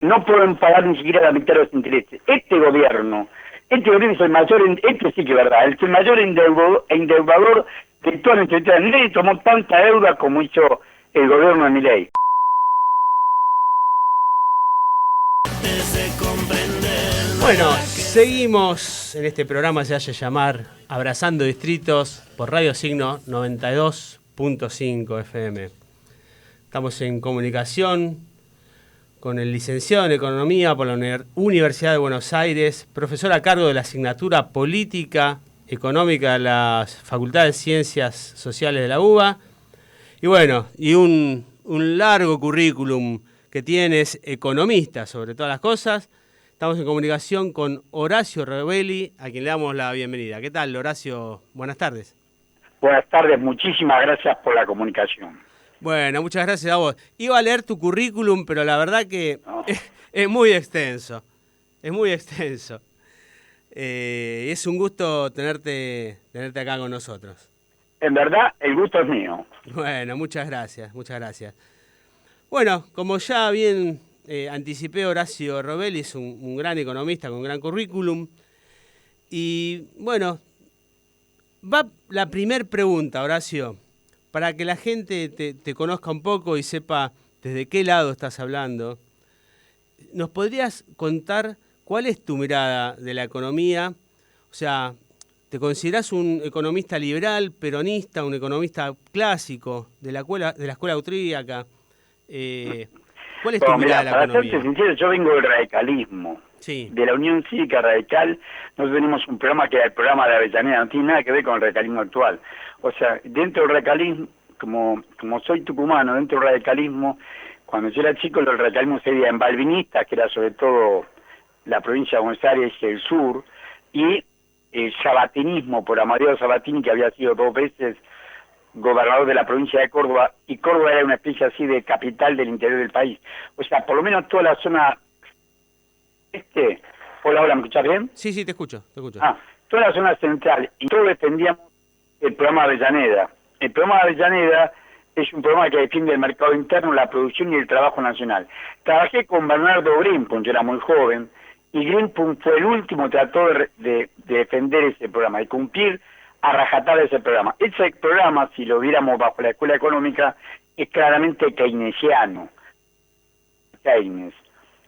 no pueden pagar ni siquiera la mitad de los intereses. Este gobierno es el mayor, este sí que es verdad, el mayor endeudador de toda la historia. Nadie tomó tanta deuda como hizo el gobierno de Milei. Bueno, seguimos en este programa, se hace llamar Abrazando Distritos por Radio Signo 92.5 FM. Estamos en comunicación con el licenciado en Economía por la Universidad de Buenos Aires, profesor a cargo de la asignatura Política Económica de la Facultad de Ciencias Sociales de la UBA. Y bueno, y un largo currículum que tienes, economista sobre todas las cosas. Estamos en comunicación con Horacio Rebelli, a quien le damos la bienvenida. ¿Qué tal, Horacio? Buenas tardes. Buenas tardes, muchísimas gracias por la comunicación. Bueno, muchas gracias a vos. Iba a leer tu currículum, pero la verdad que es muy extenso. Es muy extenso. Es un gusto tenerte acá con nosotros. En verdad, el gusto es mío. Bueno, muchas gracias, muchas gracias. Bueno, como ya bien anticipé, Horacio Rebelli es un gran economista con un gran currículum. Y bueno, va la primer pregunta, Horacio, para que la gente te conozca un poco y sepa desde qué lado estás hablando. ¿Nos podrías contar cuál es tu mirada de la economía? O sea, ¿te considerás un economista liberal, peronista, un economista clásico de la escuela austríaca? ¿Cuál es tu mirada de la economía? Para serte sincero, yo vengo del radicalismo, sí, de la Unión Cívica Radical. Nosotros tenemos un programa que era el programa de Avellaneda, no tiene nada que ver con el radicalismo actual. O sea, dentro del radicalismo, como soy tucumano, dentro del radicalismo, cuando yo era chico, el radicalismo se veía en balvinistas, que era sobre todo la provincia de Buenos Aires y el sur, y el sabatinismo por Amadeo Sabatini, que había sido 2 veces gobernador de la provincia de Córdoba, y Córdoba era una especie así de capital del interior del país. O sea, por lo menos toda la zona hola, ¿me escuchás bien? Sí, te escucho. Toda la zona central, y todos defendíamos el programa Avellaneda. El programa Avellaneda es un programa que defiende el mercado interno, la producción y el trabajo nacional. Trabajé con Bernardo Greenpoint, yo era muy joven, y Greenpoint fue el último que trató de defender ese programa, de cumplir a rajatabla ese programa. Ese programa, si lo viéramos bajo la escuela económica, es claramente keynesiano. Keynes.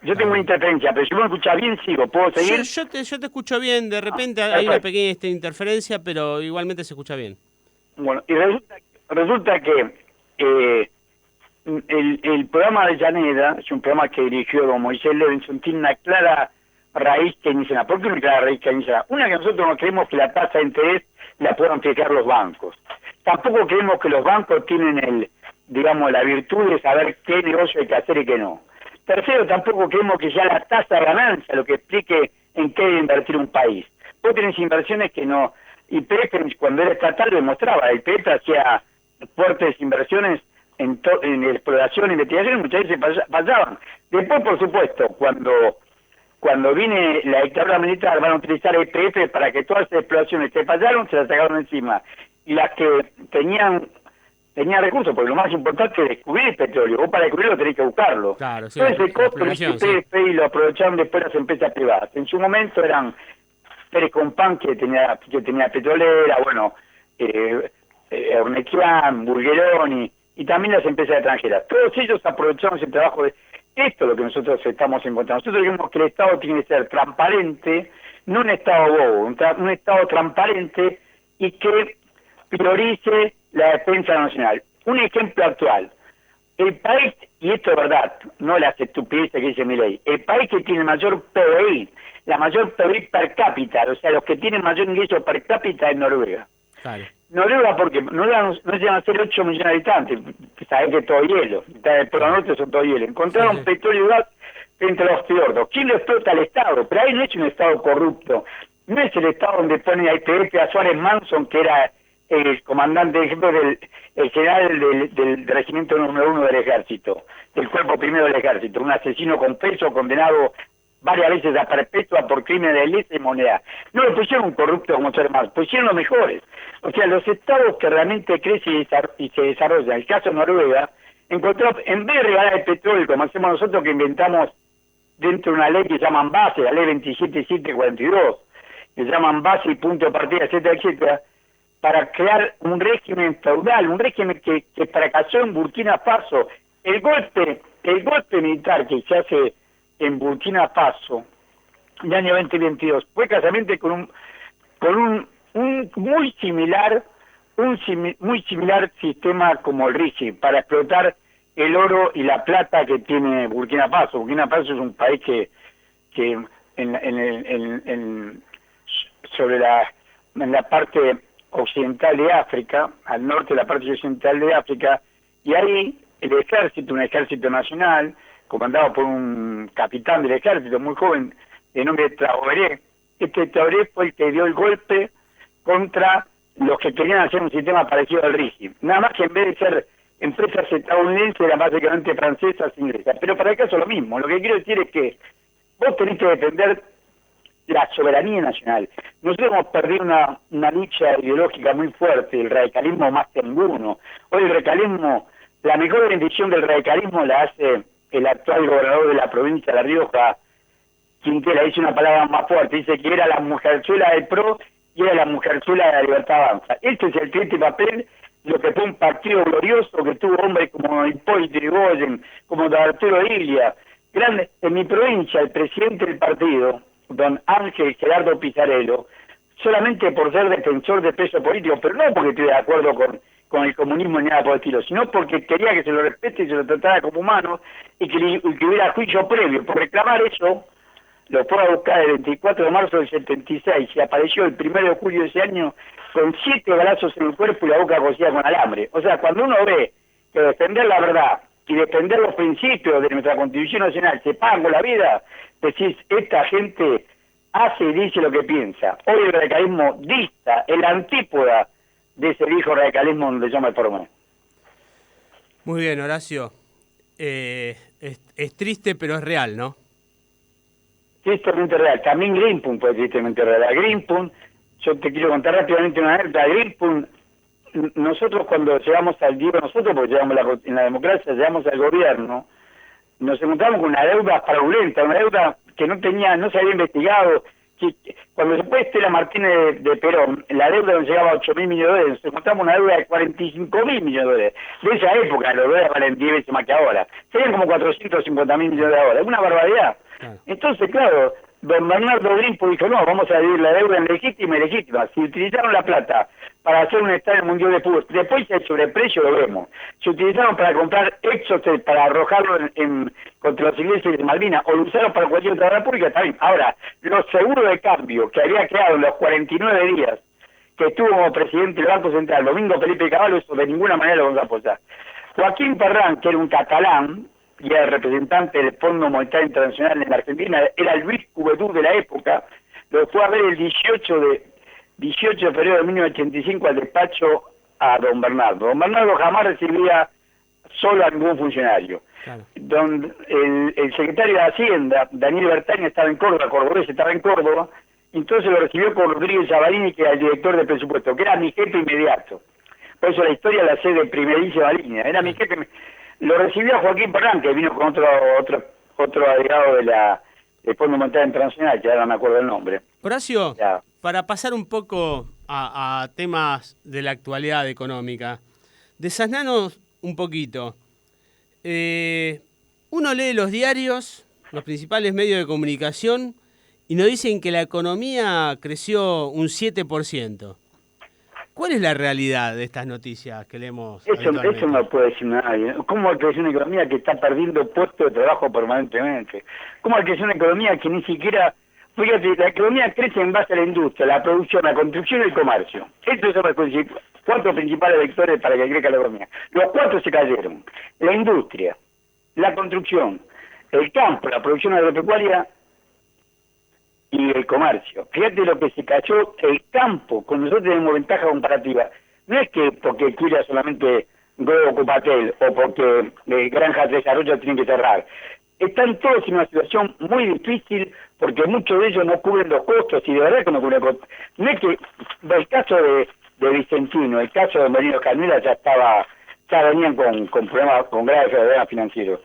Yo tengo una interferencia, pero si vos me escuchás bien, sigo. ¿Puedo seguir? Yo te escucho bien. De repente hay una pequeña interferencia, pero igualmente se escucha bien. Bueno, y resulta que el programa de Llaneda es un programa que dirigió don Moisés Levinson, tiene una clara raíz keynesiana. ¿Por qué una clara raíz keynesiana? Una, que nosotros no creemos que la tasa de interés la puedan fijar los bancos. Tampoco creemos que los bancos tienen la virtud de saber qué negocio hay que hacer y qué no. Tercero, tampoco creemos que ya la tasa de ganancia lo que explique en qué debe invertir un país. Vos tenés inversiones que no... YPF, cuando era estatal, lo demostraba. YPF hacía fuertes inversiones en exploración e investigación, y muchas veces fallaban. Después, por supuesto, cuando viene la dictadura militar, van a utilizar YPF para que todas esas exploraciones que fallaron se las sacaron encima. Y las que tenían recursos, porque lo más importante es descubrir el petróleo. Vos para descubrirlo tenés que buscarlo. Claro, sí, entonces el costo de YPF y lo aprovecharon después las empresas privadas. En su momento eran Pérez Compán, que tenía petrolera, Ornequian, Bulgeroni, y también las empresas extranjeras. Todos ellos aprovecharon ese trabajo de... Esto es lo que nosotros estamos encontrando. Nosotros creemos que el Estado tiene que ser transparente, no un Estado bobo, un Estado transparente y que priorice la defensa nacional. Un ejemplo actual. El país, y esto es verdad, no las estupideces que dice Milei, el país que tiene mayor PBI, la mayor PBI per cápita, o sea, los que tienen mayor ingreso per cápita es Noruega. Claro. Noruega, porque Noruega no llegan a ser 8 millones de habitantes, sabés que es todo hielo, por el norte son todo hielo. Encontraron petróleo y gas entre los fiordos. ¿Quién lo explota? El Estado, pero ahí no es un Estado corrupto, no es el Estado donde pone a YPF a Suárez Manson, que era el comandante, el general del regimiento número 1 del ejército, del cuerpo primero del ejército, un asesino confeso, condenado varias veces a perpetua por crimen de lesa y moneda. No lo pusieron un corrupto como Suárez Manson, pusieron los mejores. O sea, los estados que realmente crecen y se desarrollan, el caso de Noruega, encontró, en vez de regalar el petróleo, como hacemos nosotros que inventamos dentro de una ley que llaman base, la ley 27742, que llaman base y punto de partida, etcétera, etcétera, para crear un régimen feudal, un régimen que fracasó en Burkina Faso. El golpe militar que se hace en Burkina Faso en el año 2022 fue casualmente con un muy similar sistema como el RIGI para explotar el oro y la plata que tiene Burkina Faso. Burkina Faso es un país que en la parte occidental de África, al norte de la parte occidental de África, y ahí el ejército, un ejército nacional, comandado por un capitán del ejército muy joven, de nombre Traoré. Este Traoré fue el que dio el golpe contra los que querían hacer un sistema parecido al RIGI. Nada más que en vez de ser empresas estadounidenses, eran básicamente francesas, inglesas. Pero para el caso es lo mismo. Lo que quiero decir es que vos tenés que defender la soberanía nacional. Nosotros hemos perdido una lucha ideológica muy fuerte, el radicalismo más que ninguno. Hoy el radicalismo, la mejor bendición del radicalismo la hace el actual gobernador de la provincia de La Rioja, Quintela, dice una palabra más fuerte, dice que era la mujerzuela del PRO y era la mujerzuela de la Libertad Avanza. Este es el triste papel, lo que fue un partido glorioso que tuvo hombres como Hipólito Yrigoyen, como Arturo Illia. Grande, en mi provincia, el presidente del partido, don Ángel Gerardo Pizarello, solamente por ser defensor de peso político, pero no porque estuviera de acuerdo con el comunismo ni nada por el estilo, sino porque quería que se lo respete y se lo tratara como humano y que hubiera juicio previo. Por reclamar eso, lo fue a buscar el 24 de marzo del 76 y apareció el 1 de julio de ese año con 7 balazos en el cuerpo y la boca cosida con alambre. O sea, cuando uno ve que defender la verdad y defender los principios de nuestra Constitución Nacional se pagan con la vida, decís, esta gente hace y dice lo que piensa. Hoy el radicalismo dicta, el antípoda de ese viejo radicalismo donde yo me formé. Muy bien, Horacio. Es triste, pero es real, ¿no? Tristemente real. También Greenpool fue tristemente real. A Greenpool, yo te quiero contar rápidamente una anécdota. A Greenpool, nosotros cuando llegamos porque llegamos en la democracia, llegamos al gobierno, nos encontramos con una deuda fraudulenta, una deuda que no se había investigado. Cuando se fue Estela Martínez de Perón, la deuda nos llegaba a 8.000 millones de dólares, nos encontramos una deuda de 45.000 millones de dólares. De esa época, los dólares valen 10 veces más que ahora. Serían como 450.000 millones de dólares. Es una barbaridad. Entonces, claro, don Bernardo Greenpool dijo, no, vamos a dividir la deuda en legítima y ilegítima. Si utilizaron la plata para hacer un estadio mundial de fútbol, después el sobreprecio lo vemos. Se utilizaron para comprar Exotel, para arrojarlo contra los ingleses de Malvinas, o lo usaron para cualquier otra república, también. Ahora, los seguros de cambio que había creado en los 49 días que estuvo como presidente del Banco Central, Domingo Felipe Cavallo, eso de ninguna manera lo vamos a apoyar. Joaquín Ferrán, que era un catalán, y era el representante del Fondo Monetario Internacional en la Argentina, era el Luis Cuvedú de la época, lo fue a ver el 18 de febrero de 1985 al despacho a don Bernardo. Don Bernardo jamás recibía solo a ningún funcionario. Claro. El secretario de Hacienda, Daniel Bertani, estaba en Córdoba, Cordobés estaba en Córdoba, entonces lo recibió con Rodríguez Zabalini, que era el director de presupuesto, que era mi jefe inmediato. Por eso la historia la sé de primerísima línea. Era mi jefe. Lo recibió Joaquín Ferrán, que vino con otro agregado del Fondo Monetario Internacional, que ahora no me acuerdo el nombre. Horacio, para pasar un poco a temas de la actualidad económica, desasnanos un poquito. Uno lee los diarios, los principales medios de comunicación, y nos dicen que la economía creció un 7%. ¿Cuál es la realidad de estas noticias que leemos? Eso no lo puede decir nadie. ¿Cómo va a crecer una economía que está perdiendo puestos de trabajo permanentemente? ¿Cómo va a crecer una economía que ni siquiera... Fíjate, la economía crece en base a la industria, la producción, la construcción y el comercio. Estos son los 4 principales vectores para que crezca la economía. Los 4 se cayeron. La industria, la construcción, el campo, la producción agropecuaria y el comercio. Fíjate lo que se cayó el campo, cuando nosotros tenemos ventaja comparativa. No es que porque cuida solamente Globo Cupatel o porque Granjas de Desarrollo tienen que cerrar. Están todos en una situación muy difícil porque muchos de ellos no cubren los costos y de verdad que no cubren costos. No es que el caso de Vicentino, el caso de Merino Canela ya venían con problemas, con graves problemas financieros.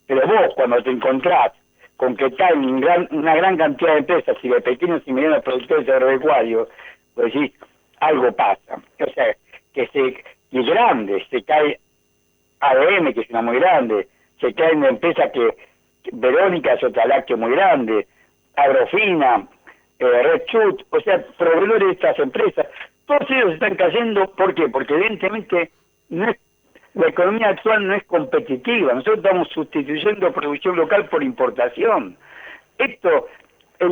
Pero vos cuando te encontrás con que caen una gran cantidad de empresas y de pequeños y medianos productores agropecuarios, pues sí, algo pasa. O sea, que grande, se cae ADM, que es una muy grande, se caen empresas Verónica es otra lácteo muy grande, Agrofina, Red Chut, o sea, proveedores de estas empresas, todos ellos están cayendo. ¿Por qué? Porque evidentemente la economía actual no es competitiva. Nosotros estamos sustituyendo producción local por importación. El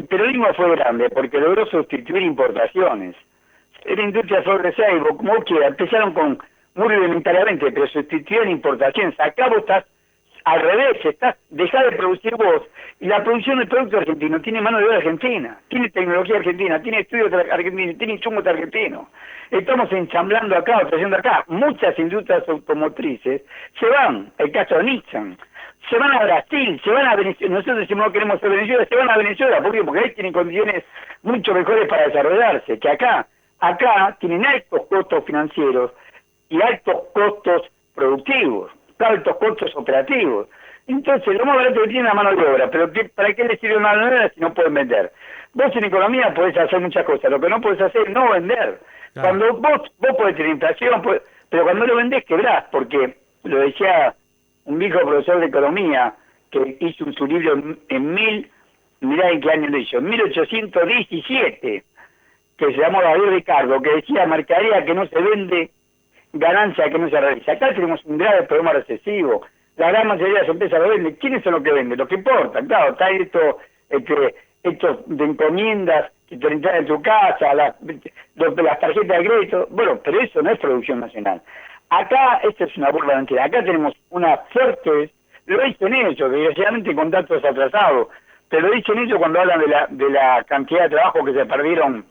peronismo fue grande porque logró sustituir importaciones. La industria Sordo-Seibo, como quiera, empezaron muy rudimentariamente, pero sustituyeron importaciones. Acá vos estás al revés, dejá de producir vos, y la producción del producto argentino tiene mano de obra argentina, tiene tecnología argentina, tiene estudios argentinos, tiene insumos argentinos. Estamos ensamblando acá, trayendo acá. Muchas industrias automotrices se van, el caso de Nissan, se van a Brasil, se van a Venezuela. Nosotros decimos no queremos ser Venezuela, se van a Venezuela. ¿Por qué? Porque ahí tienen condiciones mucho mejores para desarrollarse, que acá. Acá tienen altos costos financieros y altos costos productivos, altos costos operativos. Entonces, lo más barato que tiene la mano de obra, pero ¿para qué les sirve una mano de obra si no pueden vender? Vos en economía podés hacer muchas cosas, lo que no podés hacer es no vender. Claro. Cuando vos podés tener inflación, pero cuando lo vendés quebrás, porque lo decía un viejo profesor de economía que hizo su libro mirá en qué año lo hizo, en 1817, que se llamó David Ricardo, que decía mercadería que no se vende, ganancia que no se realiza. Acá tenemos un grave problema recesivo. La gran mayoría de las empresas lo venden. ¿Quiénes son los que venden? Los que importan. Claro, está esto de encomiendas que te entran en tu casa, las tarjetas de crédito. Bueno, pero eso no es producción nacional. Acá, esto es una burla de mentira. Acá tenemos una fuerte, lo dicen ellos, desgraciadamente con datos atrasados, pero lo dicen ellos cuando hablan de la cantidad de trabajo que se perdieron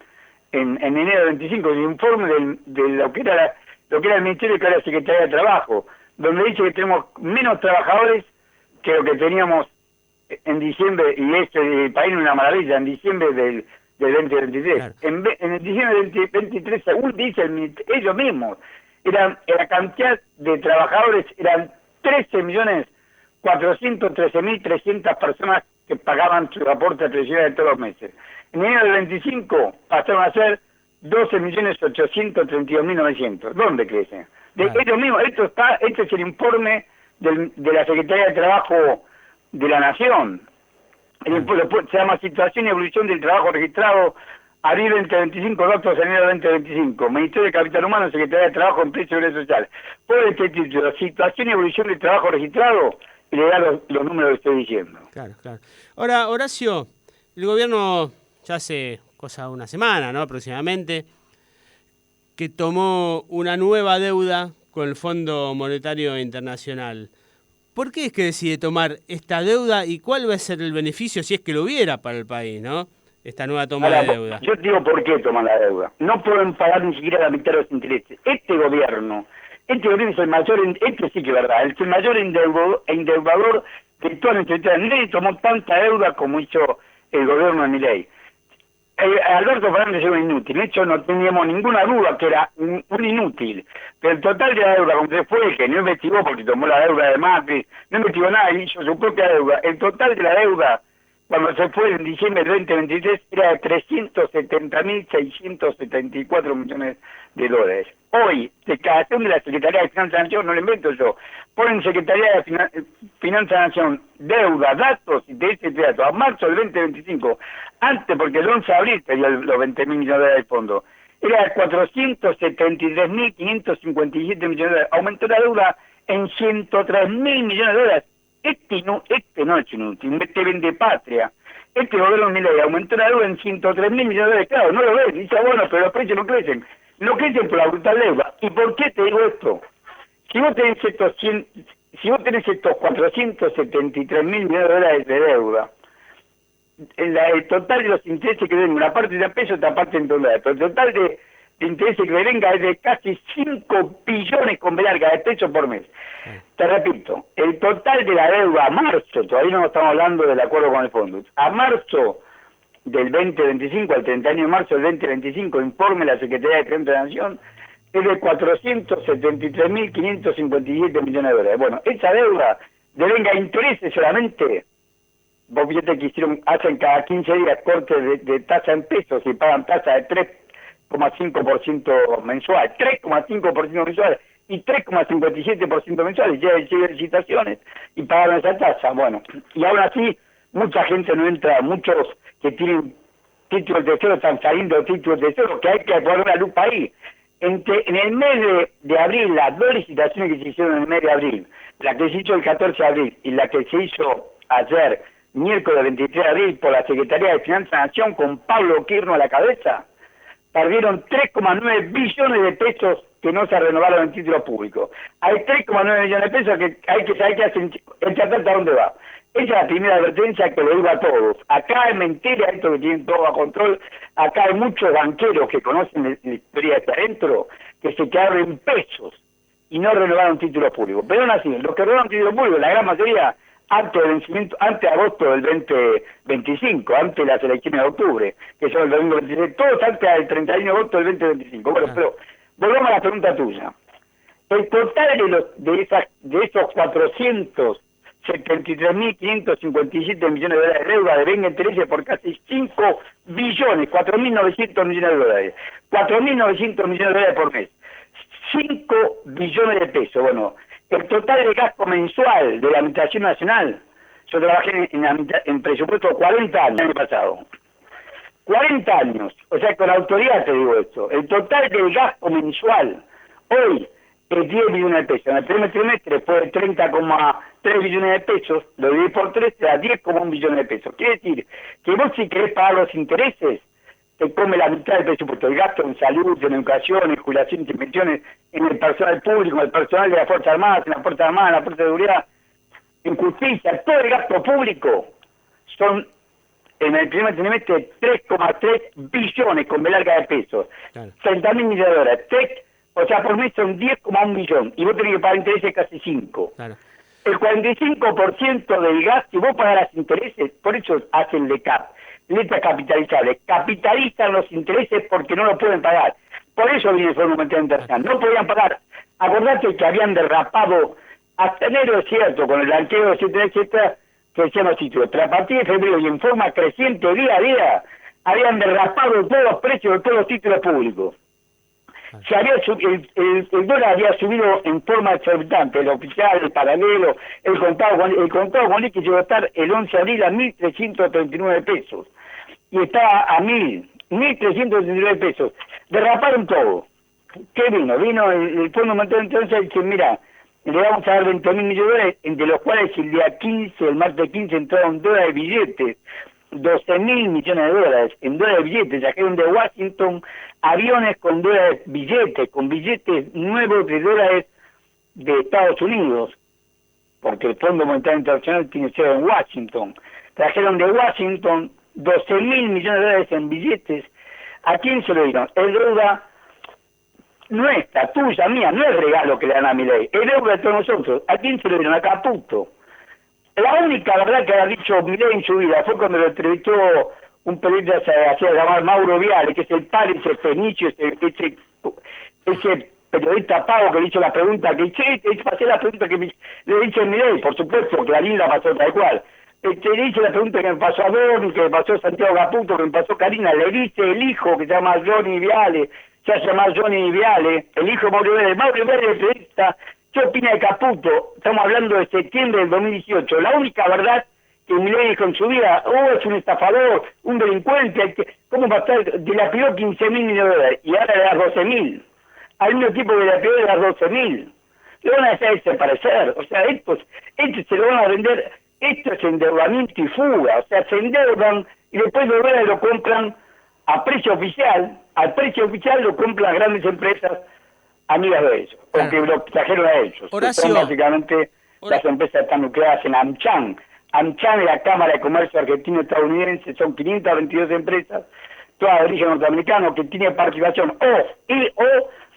en enero del 25, el informe de lo que era el Ministerio, que era la Secretaría de Trabajo, donde dice que tenemos menos trabajadores que lo que teníamos en diciembre, y el país es una maravilla, en diciembre del 2023. Claro. En el diciembre del 2023, según dicen ellos mismos, la cantidad de trabajadores eran 13.413.300 personas que pagaban su aporte previsional de todos los meses. En enero del 25 pasaron a ser 12.832.900. ¿Dónde crece? Ellos mismos, este es el informe de la Secretaría de Trabajo de la Nación. Se llama Situación y Evolución del Trabajo Registrado, abril 2025, datos de enero 2025. Ministerio de Capital Humano, Secretaría de Trabajo, Empresa y Seguridad Social. Por este título, Situación y Evolución del Trabajo Registrado, y le da los números que estoy diciendo. Claro. Ahora, Horacio, el gobierno ya hace una semana, ¿no?, aproximadamente, que tomó una nueva deuda con el Fondo Monetario Internacional. ¿Por qué es que decide tomar esta deuda y cuál va a ser el beneficio, si es que lo hubiera, para el país, ¿no?, esta nueva toma de deuda? Yo digo por qué toman la deuda. No pueden pagar ni siquiera la mitad de los intereses. Este gobierno es el mayor, este sí que es verdad, el mayor endeudador de toda nuestra historia. Milei tomó tanta deuda como hizo el gobierno de Milei. Alberto Fernández era un inútil. De hecho, no teníamos ninguna duda que era un inútil. Pero el total de la deuda, como se fue, que no investigó porque tomó la deuda de Macri, no investigó nada y hizo su propia deuda. El total de la deuda, cuando se fue en diciembre del 2023, era de 370.674 millones de dólares. Hoy, declaración de la Secretaría de Finanzas de la Nación, no lo invento yo, ponen Secretaría de Finanzas de la Nación, deuda, datos, intereses y datos, a marzo del 2025, antes, porque el 11 de abril pedía los 20.000 millones de dólares del fondo, era de 473.557 millones de dólares, aumentó la deuda en 103.000 millones de dólares. Este no es inútil, este vende patria. Este gobierno Milei aumentó la deuda en 103.000 millones de dólares. Claro, no lo ves, dice, bueno, pero los precios no crecen. No crecen por la brutal deuda. ¿Y por qué te digo esto? Si vos tenés estos 473.000 millones de dólares de deuda, el total de los intereses que den, una parte de peso, otra parte en dólares, pero el total de intereses que venga es de casi 5 billones con larga de pesos por mes. Te repito, el total de la deuda a marzo, todavía no estamos hablando del acuerdo con el fondo, a marzo del 2025, al 31 de marzo del 2025, informe la Secretaría de Finanzas de la Nación, es de 473.557 millones de dólares. Bueno, esa deuda devenga intereses solamente vos fíjate que hacen cada 15 días cortes de tasa en pesos y pagan tasa de 3,5% mensual, 3,5% mensual y 3,57% mensual, y ya llega licitaciones y pagaron esa tasa. Bueno, y aún así mucha gente no entra, muchos que tienen títulos de cero están saliendo títulos de cero, que hay que poner una lupa ahí. En el mes de abril, las dos licitaciones que se hicieron en el mes de abril, la que se hizo el 14 de abril y la que se hizo ayer, miércoles 23 de abril, por la Secretaría de Finanzas de la Nación, con Pablo Quirno a la cabeza, perdieron 3,9 billones de pesos que no se renovaron en título público. Hay 3,9 millones de pesos que hay que saber qué hacen, a dónde va. Esa es la primera advertencia que le digo a todos. Acá es mentira esto que tienen todo a control. Acá hay muchos banqueros que conocen la historia de este adentro, que se quedaron en pesos y no renovaron títulos públicos. Pero aún así, los que renovaron títulos públicos, la gran mayoría, antes del vencimiento, antes de agosto del 2025, antes de las elecciones de octubre, que son el domingo 26, todos antes del 31 de agosto del 2025. Bueno, pero volvamos a la pregunta tuya. El total de esos 473.557 millones de dólares de deuda devenga intereses por casi 5 billones, 4.900 millones de dólares. 4.900 millones de dólares por mes. 5 billones de pesos. Bueno, el total de gasto mensual de la Administración Nacional, yo trabajé en presupuesto 40 años el año pasado. 40 años, o sea, con autoridad te digo esto. El total del gasto mensual hoy es 10 billones de pesos. En el primer trimestre fue 30,3 billones de pesos, lo dividí por 3, te da 10,1 billones de pesos. Quiere decir que vos, si querés pagar los intereses, te come la mitad del presupuesto. El gasto en salud, en educación, en jubilación, en pensiones, en el personal público, en el personal de las Fuerzas Armadas, en la Fuerza Armada, en la Fuerza de Seguridad, en justicia, todo el gasto público son, en el primer trimestre, 3,3 billones con B larga de pesos. Claro. 30.000 millones de dólares. O sea, por mes son 10,1 billón. Y vos tenés que pagar intereses casi 5. Claro. El 45% del gasto, si vos pagás intereses, por eso hacen LECAP, letra capitalizable. Capitalizan los intereses porque no lo pueden pagar. Por eso viene el Fondo Monetario Internacional. No podían pagar. Acordate que habían derrapado hasta enero, es cierto, con el blanqueo, etcétera, que decían los títulos. Pero a partir de febrero y en forma creciente, día a día, habían derrapado todos los precios de todos los títulos públicos. El dólar había subido en forma exorbitante, el oficial, el paralelo, el contado con liqui llegó a estar el 11 de abril a 1.339 pesos. Y estaba a 1.339 pesos. Derraparon todo. ¿Qué vino? Vino el Fondo Monetario Internacional y dice, mira, le vamos a dar 20.000 millones de dólares, de los cuales el día 15, el martes 15, entraron dólares de billetes. 12.000 millones de dólares en dólares de billetes, trajeron de Washington aviones con dólares billetes, con billetes nuevos de dólares de Estados Unidos, porque el Fondo Monetario Internacional tiene sede en Washington. Trajeron de Washington 12.000 millones de dólares en billetes. ¿A quién se lo dieron? Es deuda nuestra, tuya, mía, no es regalo que le dan a Milei, es deuda de todos nosotros. ¿A quién se lo dieron? A Caputo. La única verdad que ha dicho Milei en su vida fue cuando lo entrevistó un periodista se hacía llamar Mauro Viale, que es el padre, ese Fenicio, ese periodista pago que le hizo la pregunta, que pasé la pregunta que le hice a Milei, por supuesto, que Clarín la pasó tal cual. Le hice la pregunta que me pasó a Dorni, que me pasó a Santiago Caputo, que me pasó a Karina, le dice el hijo que se llama Johnny Viale, se hace llamar Johnny Viale, el hijo de Mauro Viale, el periodista. ¿Qué opina de Caputo? Estamos hablando de septiembre del 2018. La única verdad que Milei dijo en su vida, es un estafador, un delincuente, ¿cómo va a estar? Dilapidó 15.000 millones de dólares y ahora le da 12.000. Al mismo tiempo que dilapidó le da 12.000. Le van a hacer desaparecer. O sea, estos se lo van a vender, esto es endeudamiento y fuga. O sea, se endeudan y después lo compran a precio oficial. Al precio oficial lo compran grandes empresas amigas de ellos, porque lo trajeron a ellos. Horacio, son básicamente las empresas están nucleadas en AmCham. AmCham es la Cámara de Comercio Argentino-Estadounidense, son 522 empresas, todas de origen norteamericano, que tienen participación o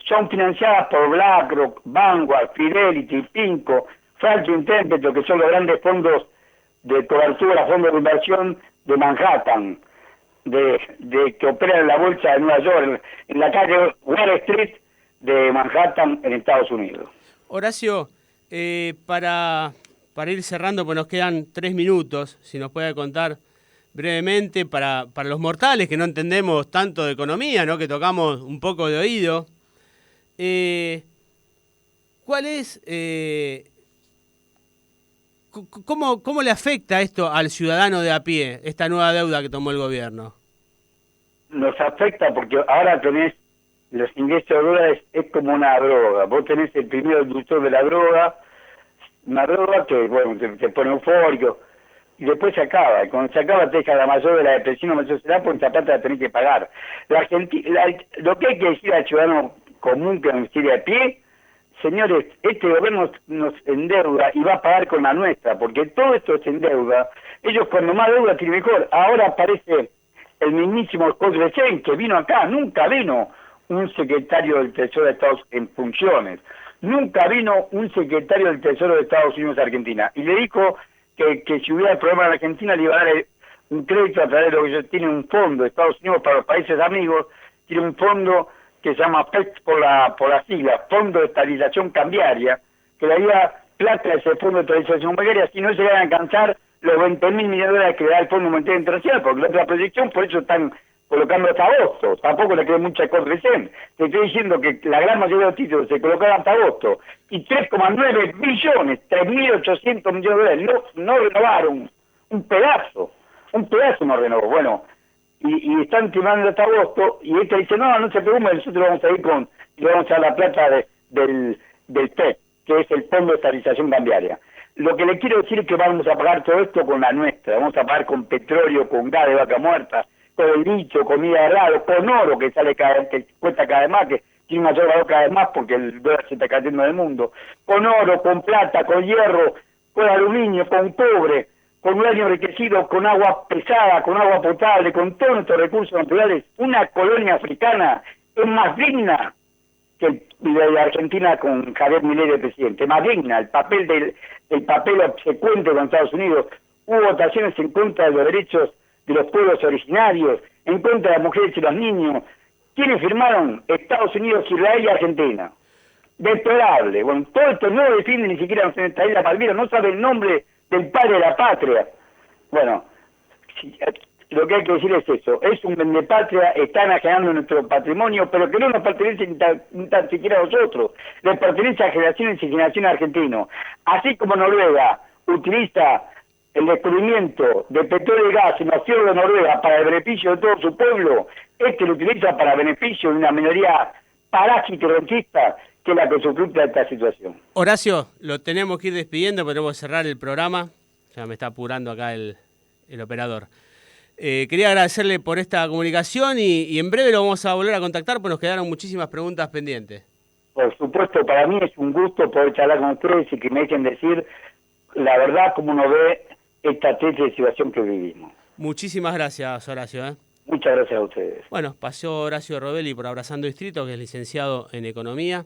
son financiadas por BlackRock, Vanguard, Fidelity, Pinco, Franklin Templeton, que son los grandes fondos de cobertura, fondos de inversión de Manhattan, que operan en la bolsa de Nueva York, en la calle Wall Street de Manhattan en Estados Unidos. Horacio, para para ir cerrando, pues nos quedan 3 minutos, si nos puede contar brevemente para los mortales que no entendemos tanto de economía, ¿no? Que tocamos un poco de oído. ¿Cuál es, cómo le afecta esto al ciudadano de a pie, esta nueva deuda que tomó el gobierno? Nos afecta porque ahora tenés los ingresos de dólares, es como una droga. Vos tenés el primer inductor de la droga, una droga que, bueno, te pone eufórico, y después se acaba. Y cuando se acaba te deja la mayor de la depresión, la mayor será porque esa plata la tenés que pagar. Lo que hay que decir al ciudadano común que nos tire a pie, señores, este gobierno nos endeuda y va a pagar con la nuestra, porque todo esto se endeuda. Ellos cuando más deuda tienen mejor. Ahora aparece el mismísimo Scott Bessent, que vino acá, nunca vino un secretario del Tesoro de Estados Unidos en funciones, nunca vino un secretario del Tesoro de Estados Unidos a Argentina, y le dijo que si hubiera problema en Argentina le iba a dar un crédito a través de lo que ellos tienen, un fondo de Estados Unidos para los países amigos, tiene un fondo que se llama FED por la sigla, Fondo de Estabilización Cambiaria, que le daría plata a ese Fondo de Estabilización Cambiaria si no se van a alcanzar los 20.000 millones de dólares que le da el Fondo Monetario Internacional, porque la otra proyección, por eso están colocando hasta agosto, tampoco le queda mucha corrección. Te estoy diciendo que la gran mayoría de los títulos se colocaron hasta agosto, y 3,9 billones, 3.800 millones de dólares, no renovaron, un pedazo no renovó. Bueno, y están timando hasta agosto, y este dice, no se preocupen, nosotros vamos a ir y le vamos a dar la plata del FED, que es el Fondo de Estabilización Cambiaria. Lo que le quiero decir es que vamos a pagar todo esto con la nuestra, vamos a pagar con petróleo, con gas de vaca muerta, con el dicho, comida de lado, con oro que que cuesta cada vez más, que tiene mayor valor cada vez más porque el dólar se está cayendo del mundo, con oro, con plata, con hierro, con aluminio, con cobre, con uranio enriquecido, con agua pesada, con agua potable, con todos nuestros recursos naturales. Una colonia africana es más digna que la Argentina con Javier Milei de presidente, más digna. El papel obsecuente con Estados Unidos. Hubo votaciones en contra de los derechos de los pueblos originarios, en contra de las mujeres y los niños. ¿Quiénes firmaron? Estados Unidos, Israel y Argentina. Deplorable. Bueno, todo esto no lo defiende ni siquiera nuestra isla Palmira, no sabe el nombre del padre de la patria. Bueno, lo que hay que decir es eso, es un vendepatria, están ajenando nuestro patrimonio, pero que no nos pertenece ni tan siquiera a nosotros, le pertenece a generaciones y generaciones argentinos. Así como Noruega utiliza el descubrimiento de petróleo y gas en la Sierra de Noruega para el beneficio de todo su pueblo, lo utiliza para beneficio de una minoría parásita y rentista, que es la que sufre esta situación. Horacio, lo tenemos que ir despidiendo, pero tenemos que cerrar el programa. Ya me está apurando acá el operador. Quería agradecerle por esta comunicación y en breve lo vamos a volver a contactar, porque nos quedaron muchísimas preguntas pendientes. Por supuesto, para mí es un gusto poder charlar con ustedes y que me dejen decir la verdad como uno ve esta triste situación que vivimos. Muchísimas gracias, Horacio. Muchas gracias a ustedes. Bueno, pasó Horacio Robelli por Abrazando Distrito, que es licenciado en Economía.